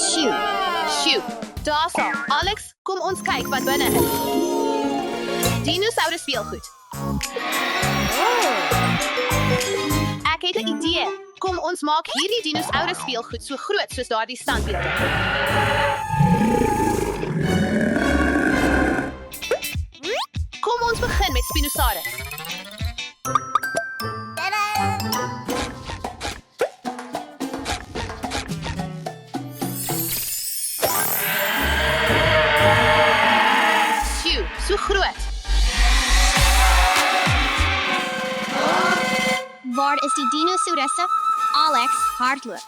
Sjoe. Sjoe, daar sal. Alex, kom ons kyk wat binne is. Dinosaurus speelgoed. Ek het 'n idee. Kom ons maak hierdie dinosaurus speelgoed so groot soos daardie standbeelde. Kom ons begin met Spinosaurus. Sjoe, so groot. Waar is die dinosaurusse? Alex, hardloop.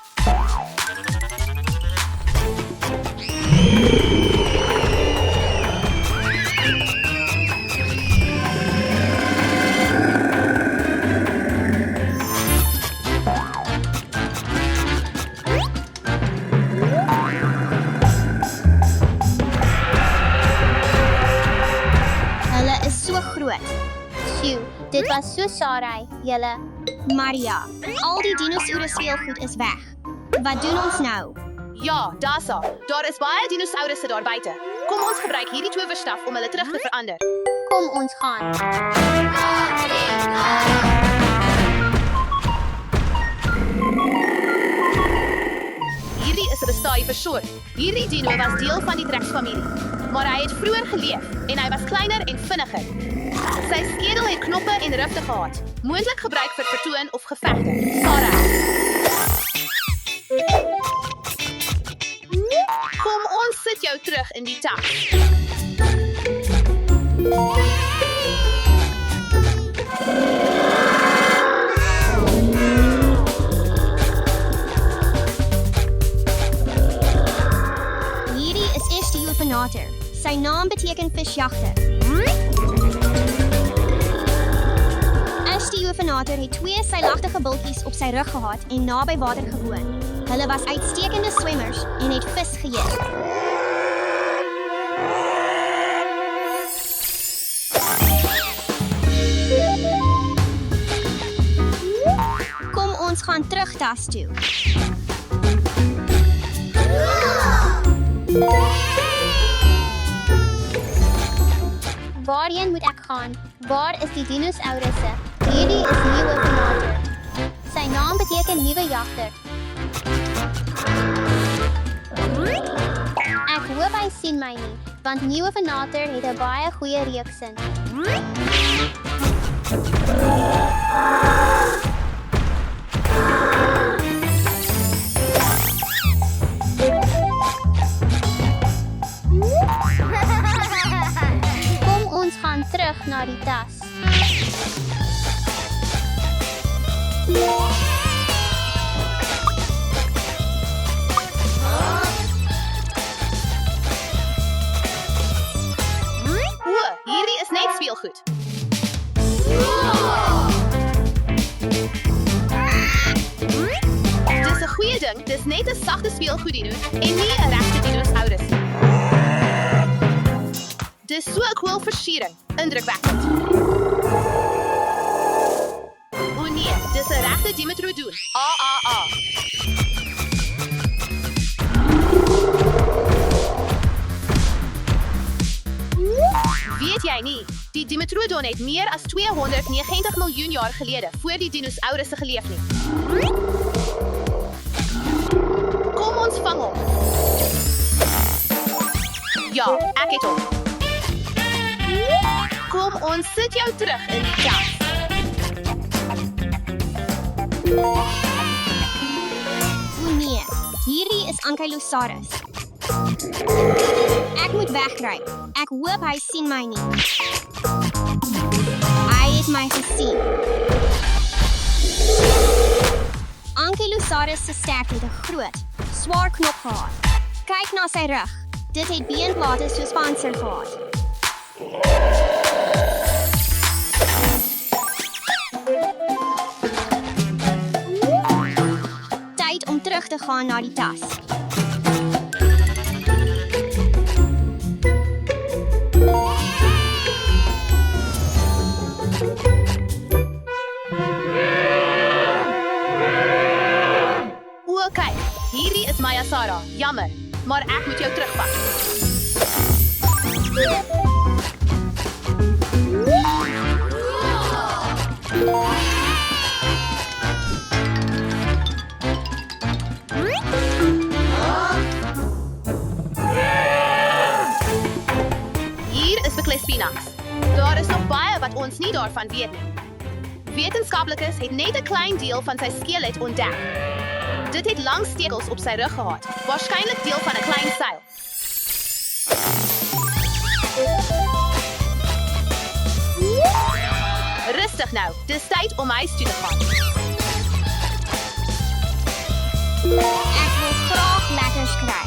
Hulle is so groot. Sjoe, dit was so saai, julle. Maria, al die dinosaurus speelgoed is weg. Wat doen ons nou? Ja, daar sal. Daar is baie dinosaurusse daar buite. Kom ons gebruik hierdie towerstaf om hulle terug te verander. Kom ons gaan. Hierdie is 'n bestaai versorg. Hierdie dino was deel van die T-Rex-familie, maar hy het vroeër geleef en hy was kleiner en vinniger. Sy skedel het knoppe en rifte gehad, moontlik gebruik vir vertoon of gevegte. Sarah. Kom ons sit jou terug in die tas. Hierdie is Esteufanator. Sy naam beteken visjagter. Esteufanator het 2 seilagtige bultjies op sy rug gehad en naby water gewoon. Hulle was uitstekende swemmers en het vis geëet. Kom ons gaan terug tas toe. Waarheen moet ek gaan? Waar is die dinosaurusse? Hierdie is Neopanator. Sy naam beteken nuwe jagter. Ek hoop hy sien my nie, want Neopanator het 'n baie goeie reuksin. Kom ons gaan terug na die tas. Hierdie is net speelgoed. Dis 'n goeie ding, dis net 'n sagte speelgoed dino en nie 'n regte dinosaurus nie. Dis so 'n cool versiering, indrukwekkend. O nee, dis 'n regte Dimetrodon. Weet jy nie, die Dimetrodon het meer as 290 miljoen jaar gelede voor die dinosaurusse geleef nie. Kom ons vang hom. Ja, ek het hom. Kom ons sit jou terug in die tas. O nee, hierdie is Ankylosaurus. Ek moet wegkruip. Ek hoop hy sien my nie. Hy het my gesien. Ankylosaurus se stert het 'n groot, swaar knop gehad. Kyk na sy rug. Dit het beenplate soos panser gehad. Tyd om terug te gaan na die tas. O, kyk, hierdie is Maya Sarah. Jammer. maar ek moet jou terugvat. Hier is beklei spinaaks. Daar is nog baie wat ons nie daarvan weet nie. Wetenskaplikes het net 'n klein deel van sy skelet ontdek. Dit het lang stekels op sy rug gehad, waarskynlik deel van 'n klein seil. Rustig nou, dis tyd om huis toe te gaan. Ek wil graag lekkers kry.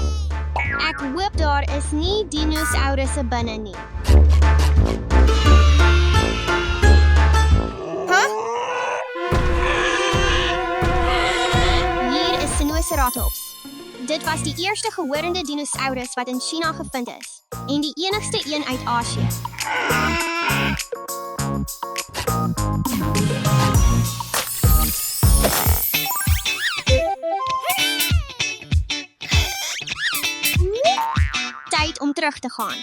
Ek hoop daar is nie dinosourusse binne nie. Hier is Sinoceratops. Dit was die eerste gehorende dinosaurus wat in China gevind is en die enigste een uit Asië. Tyd om terug te gaan.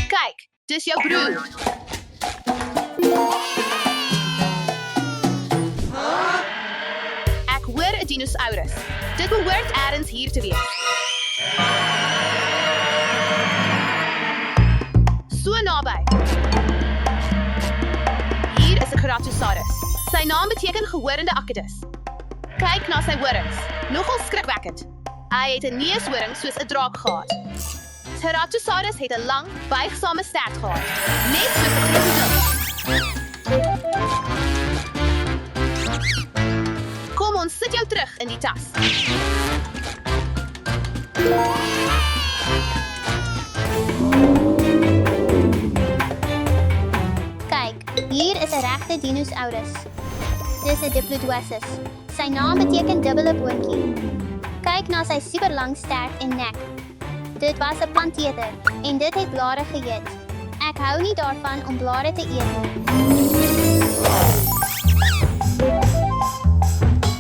Kyk, dis jou broer. Ek hoor 'n dinosaurus. Dit behoort ergens hier te wees. So naby. Hier is 'n Ceratosaurus. Sy naam beteken gehorende akedus. Kyk na sy horings. Nogal skrikwekkend. Hy het 'n neushoring soos 'n draak gehad. Ceratosaurus het 'n lang, buigsame stert gehad, net soos 'n krokodil. Kom ons sit jou terug in die tas. Kyk, hier is 'n regte dinosaurus. Dis 'n Diplodocus. Sy naam beteken dubbele boontjie. Kyk na sy superlang stert en nek. Dit was 'n planteter en dit het blare geëet. Ek hou nie daarvan om blare te eet nie.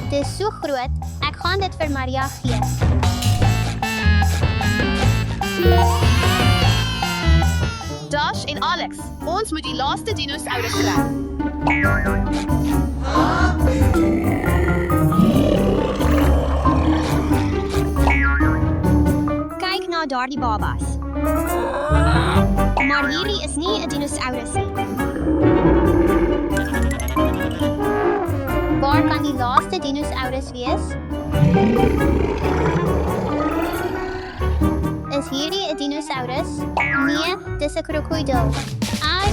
Dit is so groot, ek gaan dit vir Maria gee. Dash en Alex, ons moet die laaste dinosaurus kry. Kyk na daardie babas. Maar hierdie is nie 'n dinosaurus nie. Waar kan die laaste dinosaurus wees? Is hierdie 'n dinosaurus? Nee, dis 'n krokodil. Ai!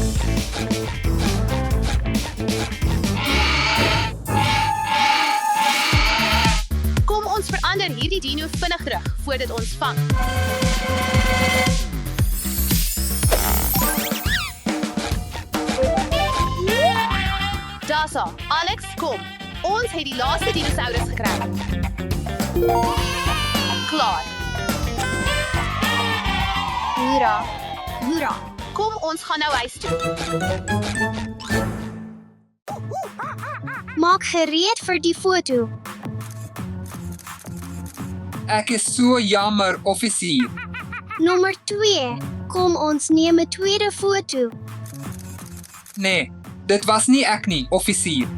Kom ons verander hierdie dino vinnig terug voor dit ons vang. Dasa, Alex, kom. Ons het die laaste dinosaurus gekry. Klaar. Hoera! Hoera. Kom ons gaan nou huis toe. Maak gereed vir die foto. Ek is so jammer, offisier. Nommer 2. Kom ons neem 'n tweede foto. Nee, dit was nie ek nie, offisier.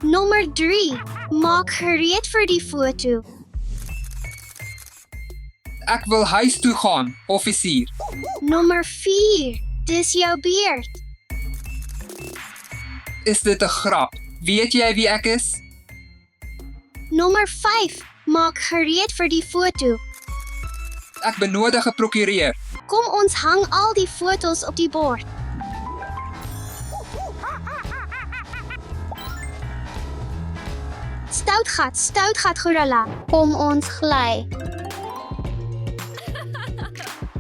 Nommer 3. Maak gereed vir die foto. Ek wil huis toe gaan, offisier. Nommer 4. Dis jou beurt. Is dit 'n grap? Weet jy wie ek is? Nommer 5. Maak gereed vir die foto. Ek benodig 'n prokureur. Kom ons hang al die fotos op die bord. Stoutgat gorilla. Kom ons gly.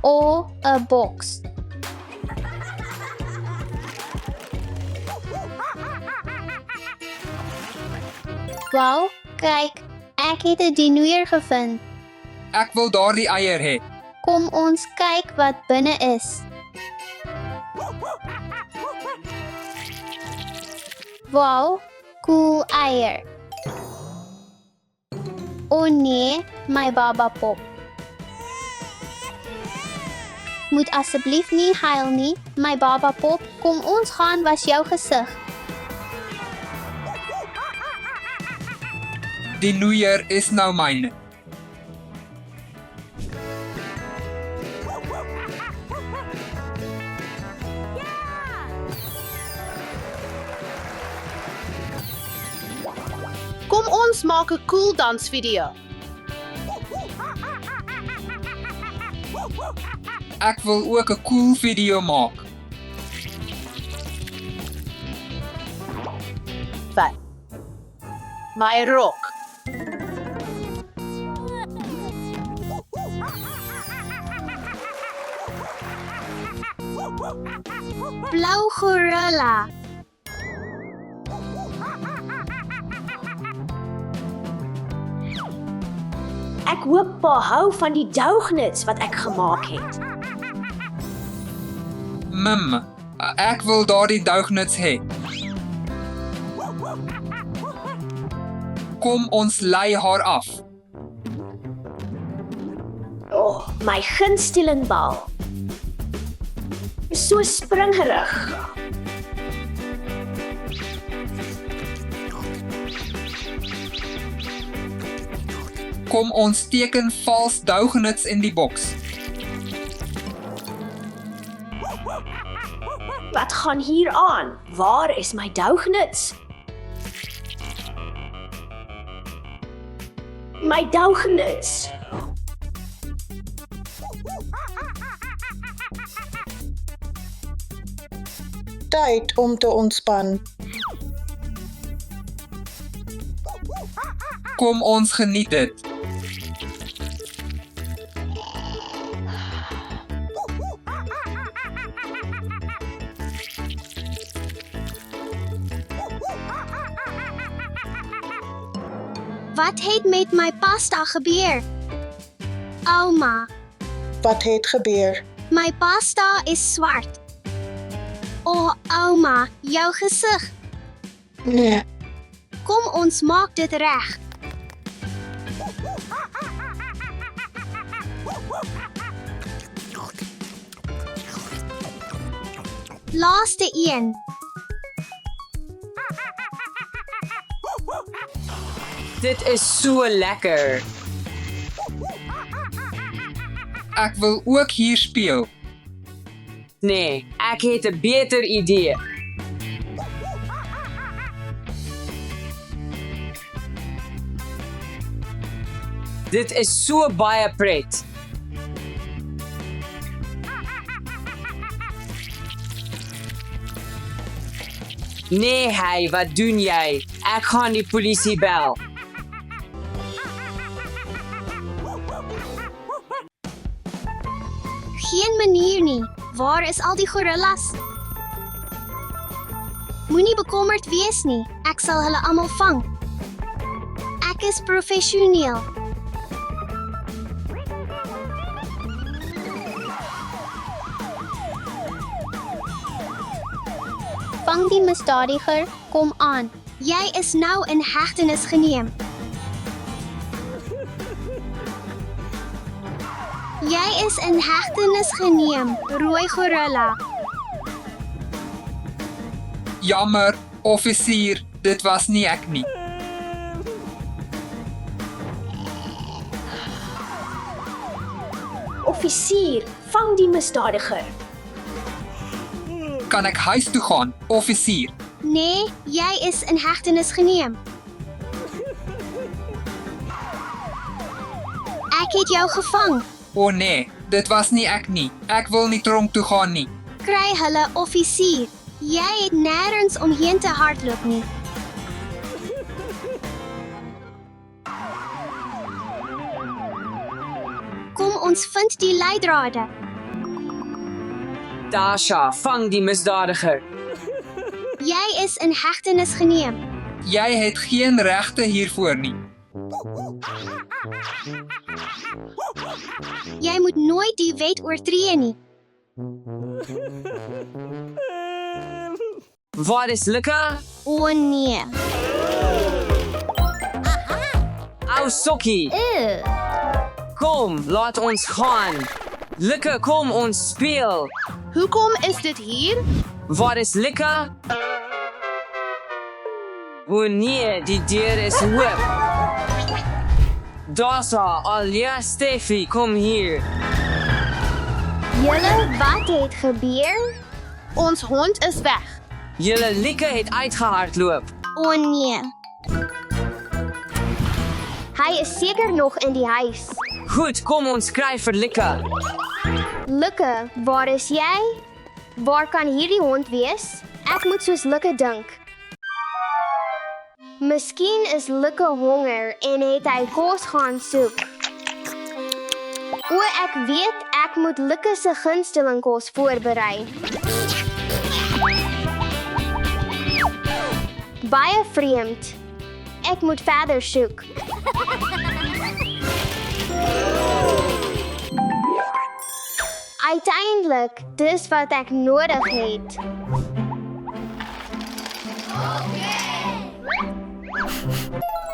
O, 'n boks. Wow, kyk, ek het 'n dinoër gevind. Ek wil daardie eier hê. Kom ons kyk wat binne is. Wow, cool eier. O nee, my baba pop. Moet asseblief nie huil nie, my baba pop. Kom ons gaan was jou gesig. Die noeier is nou myne. Kom ons maak 'n cool dansvideo. Ek wil ook 'n cool video maak. Wat? My rok. Blou gorilla. Ek hoop pa hou van die doughnits wat ek gemaak het. Mim, ek wil daardie doughnits hê. Kom ons lei haar af. My gunsteling bal. So springerig. Kom ons teken vals doughnits in die boks. Wat gaan hier aan? Waar is my doughnits? My doughnits. Tyd om te ontspan. Kom ons geniet dit. Wat het met my pasta gebeur? Ouma, Wat het gebeur? my pasta is swart. O, ouma, jou gesig. Nee, Kom ons maak dit reg. Laaste een. Dit is so lekker. Ek wil ook hier speel. Nee, ek het 'n beter idee. Dit is so baie pret. Nee, hey, wat doen jy? Ek gaan die polisie bel. Geen manier nie. Waar is al die gorillas? Moenie bekommerd wees nie. Ek sal hulle almal vang. Ek is professioneel. Vang die misdadiger, kom aan. Jy is nou in hegtenis geneem. Jy is in hegtenis geneem, rooi gorilla. Jammer, offisier, dit was nie ek nie. Offisier, vang die misdadiger. Kan ek huis toe gaan, offisier? Nee, jy is in hegtenis geneem. Ek het jou gevang. O nee, dit was nie ek nie. Ek wil nie tronk toe gaan nie. Kry hulle, offisier. Jy het nêrens omheen te hardloop nie. Kom ons vind die leidrade. Tasha, vang die misdadiger. Jy is in hegtenis geneem. Jy het geen regte hiervoor nie. Jy moet nooit die wet oortree nie. Wat is lekker? O nee. Ou sokkie. Kom, laat ons gaan. Likke, kom ons speel. Hoekom is dit hier? Waar is Likke? O nee, die deur is oop. Daar's haar, Alia, Steffi, kom hier. Julle, wat het gebeur? Ons hond is weg. Julle Likke het uitgehardloop. O nee. Hy is seker nog in die huis. Goed, kom ons kry vir Likke. Likke, waar is jy? Waar kan hierdie hond wees? Ek moet soos Likke dink. Miskien is Likke honger en het hy kos gaan soek. O, ek weet, ek moet Likke se gunsteling kos voorberei. Baie vreemd. Ek moet verder soek. Uiteindelik, dis wat ek nodig het.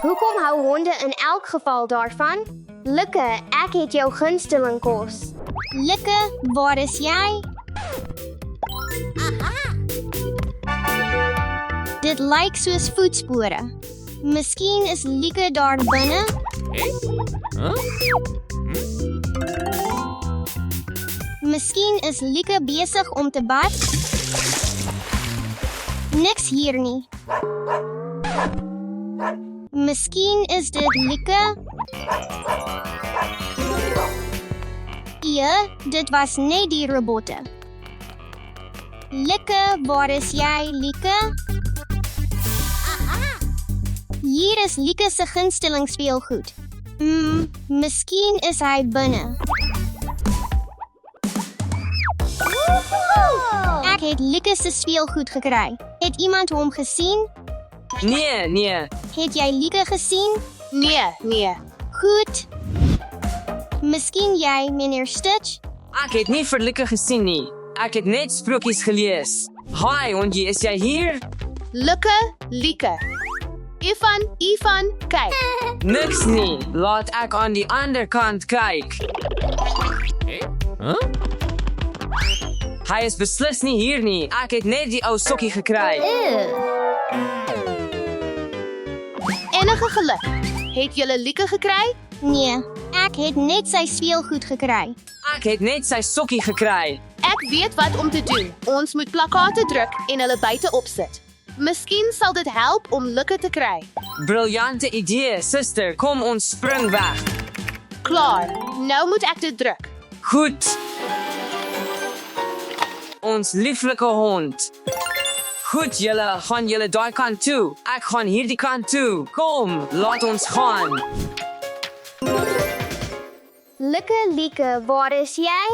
Hoekom hou honde in elk geval daarvan? Likke, ek het jou gunsteling kos. Likke, waar is jy? Dit lyk soos voetspore. Miskien is Lieke daar binne? Miskien is Lieke besig om te bad? Niks hier nie. Miskien is dit Lieke? Ja, dit was net die robotte. Likke, waar is jy, Lieke? Hier is Lieke se gunsteling speelgoed. Miskien is hy binne. Ek het Lieke se speelgoed gekry. Het iemand hom gesien? Nee. Het jy Lieke gesien? Nee. Goed. Miskien jy, meneer Stitch? Ek het nie vir Likke gesien nie. Ek het net sprokies gelees. Hi, hondjie, is jy hier? Lieke. Ivan, kyk. Niks nie. Laat ek aan die ander kant kyk. Hy is beslis nie hier nie. Ek het net die ou sokkie gekry. Enige geluk. Het julle Lieke gekry? Nee, ek het net sy speelgoed gekry. Ek het net sy sokkie gekry. Ek weet wat om te doen. Ons moet plakate druk en hulle buite opsit. Miskien sal dit help om Likke te kry. Briljante idee, suster. Kom ons spring weg. Klaar. Nou moet ek dit druk. Goed. Ons lieflike hond. Goed, julle, gaan julle daai kant toe. Ek gaan hierdie kant toe. Kom, laat ons gaan. Lieke, waar is jy?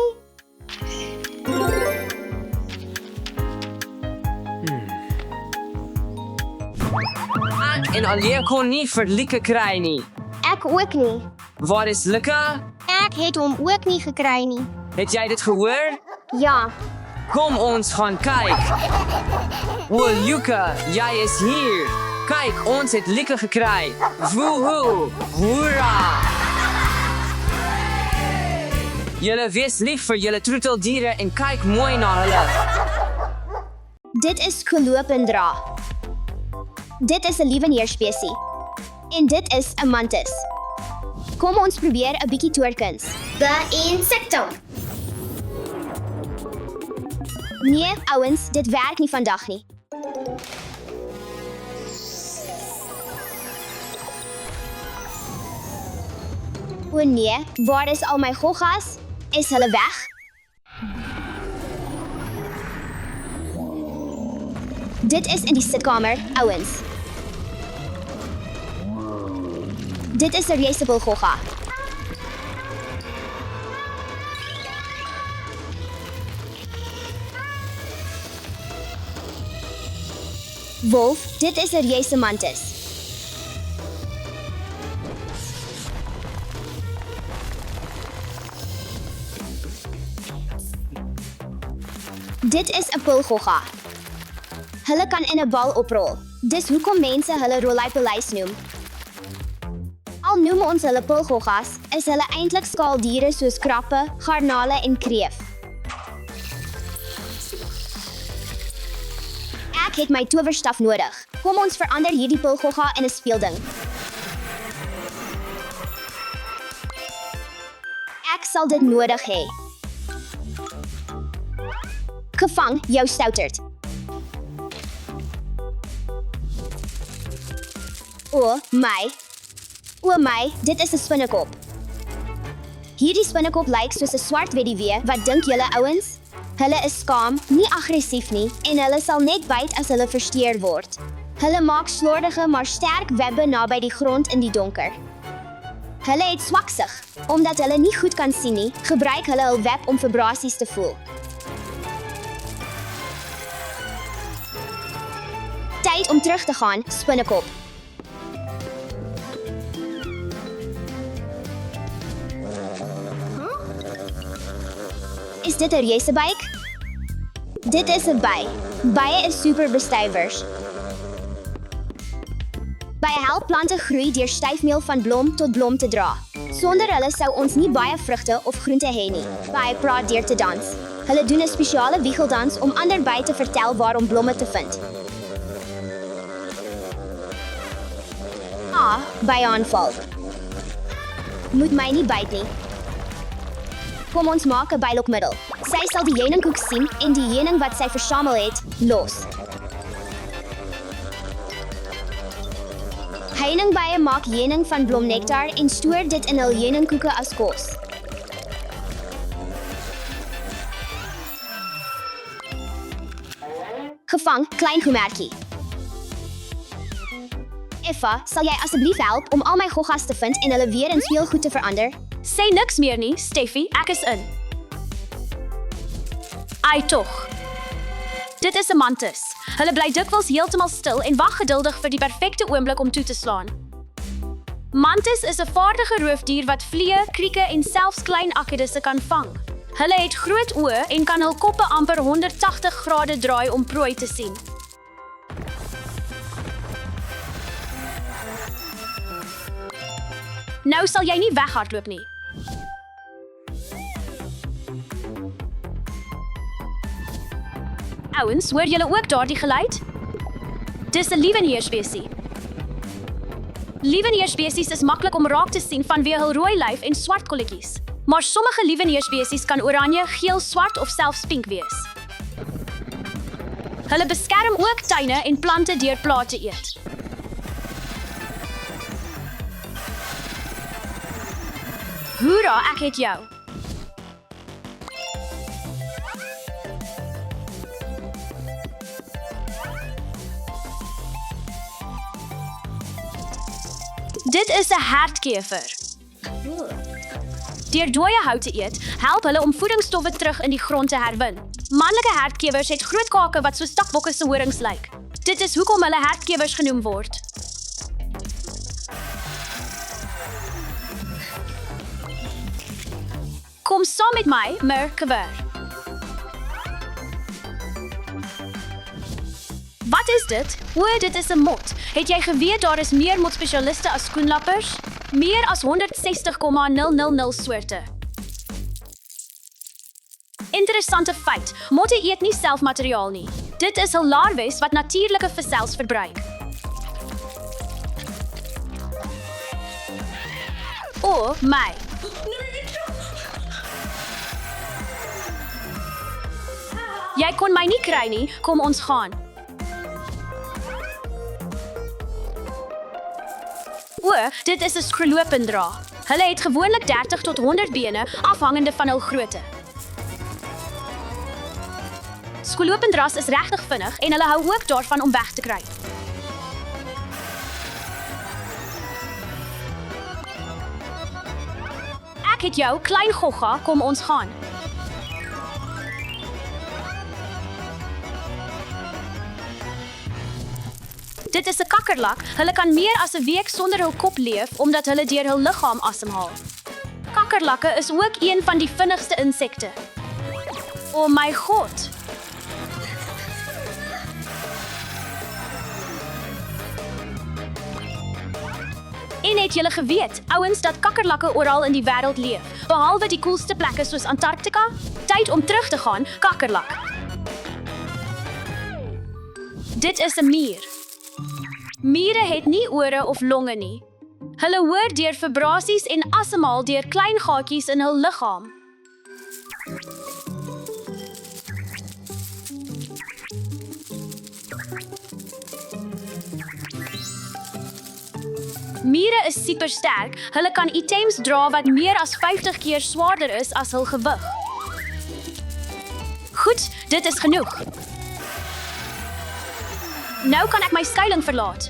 Ek en Alia kon nie vir Lieke kry nie. Ek ook nie. Waar is Likke? Ek het hom ook nie gekry nie. Het jy dit gehoor? Ja, Kom ons gaan kyk. O, Lieke, jy is hier. Kyk, ons het Lieke gekry. Woehoe! Hoera! Julle wees lief vir julle troeteldiere en kyk mooi na hulle. dit is Colopendra. Dit is 'n lieweneerspesie. En dit is 'n mantis. Kom ons probeer 'n bietjie toorkuns. The insectum. Nee, ouens, dit werk nie vandag nie. O nee, waar is al my goggas? Is hulle weg? Dit is in die sitkamer, ouens. Dit is 'n reusable gogga. Wolf, dit is 'n reuse mantis. Dit is 'n pulgogga. Hulle kan in 'n bal oprol. Dis hoekom mense hulle rolluipeluis noem. Al Al noem ons hulle pulgoggas, is hulle eintlik skaaldiere soos krappe, garnale en kreef. Ek het my towerstaf nodig. Kom ons verander hierdie pulgogga in 'n speelding. Ek sal dit nodig hê. Gevang jou stouterd. O my, dit is 'n spinnekop. Hierdie spinnekop lyk soos 'n swart weduwee. Wat dink julle ouens? Hulle is skaam, nie aggressief nie en hulle sal net byt as hulle versteur word. Hulle maak slordige maar sterk webbe naby die grond in die donker. Hulle het swaksig. Omdat hulle nie goed kan sien nie, gebruik hulle hul web om vibrasies te voel. Tyd om terug te gaan, spinnekop. Is dit 'n resebyk? Dit is 'n by. Bye is superbestuivers. Bye help plante groei deur styfmeel van blom tot blom te dra. Sonder hulle sou ons nie baie vrugte of groente hê nie. Bye praat deur te dans. Hulle doen 'n spesiale wiegeldans om ander bye te vertel waar om blomme te vind. Bye aanval. Moet my nie byt nie. Kom ons maak 'n bylokmiddel. Sy sal die heuningkoek sien en die heuning wat sy versamel het, los. Heuningbye maak heuning van blomnektar en stoor dit in hul heuningkoeke as kos. Gevang, klein goemertjie. Effa, sal jy asseblief help om al my goggas te vind en hulle weer in speelgoed te verander? Sê niks meer nie, Steffi, ek is in. Ai tog. Dit is 'n mantis. Hulle bly dikwels heeltemal stil en wag geduldig vir die perfekte oomblik om toe te slaan. Mantis is 'n vaardige roofdier wat vliee, krieke en selfs klein akedisse kan vang. Hulle het groot oë en kan hul koppe amper 180 grade draai om prooi te sien. Nou sal jy nie weghardloop nie. Ouens, hoor julle ook daardie geluid? Dis 'n lieweneersbesie. Lieweneersbesies is maklik om raak te sien vanweë hul rooi lyf en swart kolletjies. Maar sommige lieweneersbesies kan oranje, geel, swart of selfs pink wees. Hulle beskerm ook tuine en plante deur pla te eet. Hoera, ek het jou. Dit is 'n hertkever. Deur dooie hout te eet, help hulle om voedingsstowwe terug in die grond te herwin. Manlike hertkewers het groot kake wat soos stakbokke se horings lyk. Dit is hoekom hulle hertkewers genoem word. Kom saam met my, Merkewer. Wat is dit? O, dit is 'n mot. Het jy geweet daar is meer motspesialiste as skoenlappers? Meer as 160,000 soorte. Interessante feit, motte eet nie selfmateriaal nie. Dit is hul larwes wat natuurlike vesels verbruik. O, my. Jy kon my nie kry nie, kom ons gaan. O, dit is 'n skroelopendra. Hulle het gewoonlik 30 tot 100 bene, afhangende van hul grootte. Skroelopendras is regtig vinnig en hulle hou ook daarvan om weg te kruip. Ek het jou, klein gogga, kom ons gaan. Dit is 'n kakkerlak. Hulle kan meer as 'n week sonder hul kop leef omdat hulle deur hul liggaam asemhaal. Kakkerlakke is ook een van die vinnigste insekte. O my God. En het julle geweet, ouens, dat kakkerlakke oral in die wêreld leef, behalwe die koelste plekke soos Antarktika? Tyd om terug te gaan, kakkerlak. Dit is 'n mier. Miere het nie ore of longe nie. Hulle hoor deur vibrasies en asemhaal deur klein gaatjies in hul liggaam. Miere is supersterk. Hulle kan items dra wat meer as 50 keer swaarder is as hul gewig. Goed, dit is genoeg. Nou kan ek my skuiling verlaat.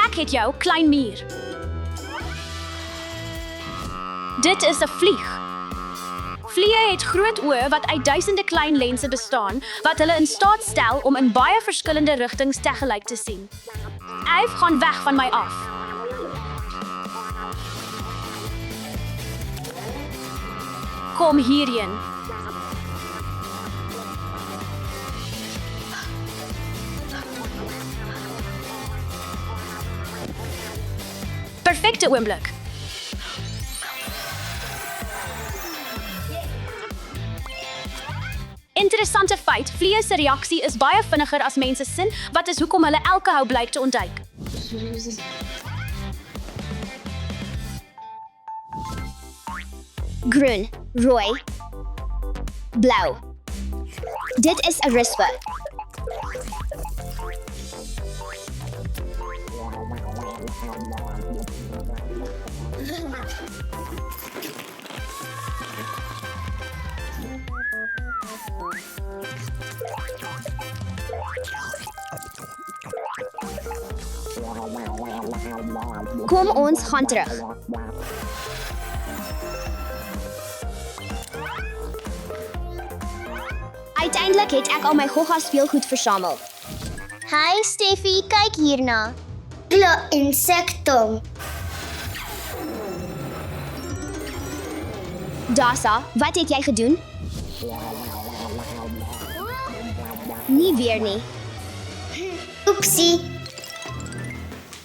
Ek het jou, klein mier. Dit is 'n vlieg. Vliee het groot oë wat uit duisende klein lense bestaan, wat hulle in staat stel om in baie verskillende rigtings tegelyk te sien. Yf, gaan weg van my af. Kom hierheen. Perfekte oomblik. Interessante feit, vliee se reaksie is baie vinniger as mense sin, wat is hoekom hulle elke hou blyk te ontduik. Groen, rooi, blauw. Dit is 'n rispe. Kom ons gaan terug. Uiteindelik het ek al my Gogga speelgoed versamel. Hi Steffi, kyk hierna. Bla insektom. Dasa, wat het jy gedoen? Nie weer nie. Oepsie.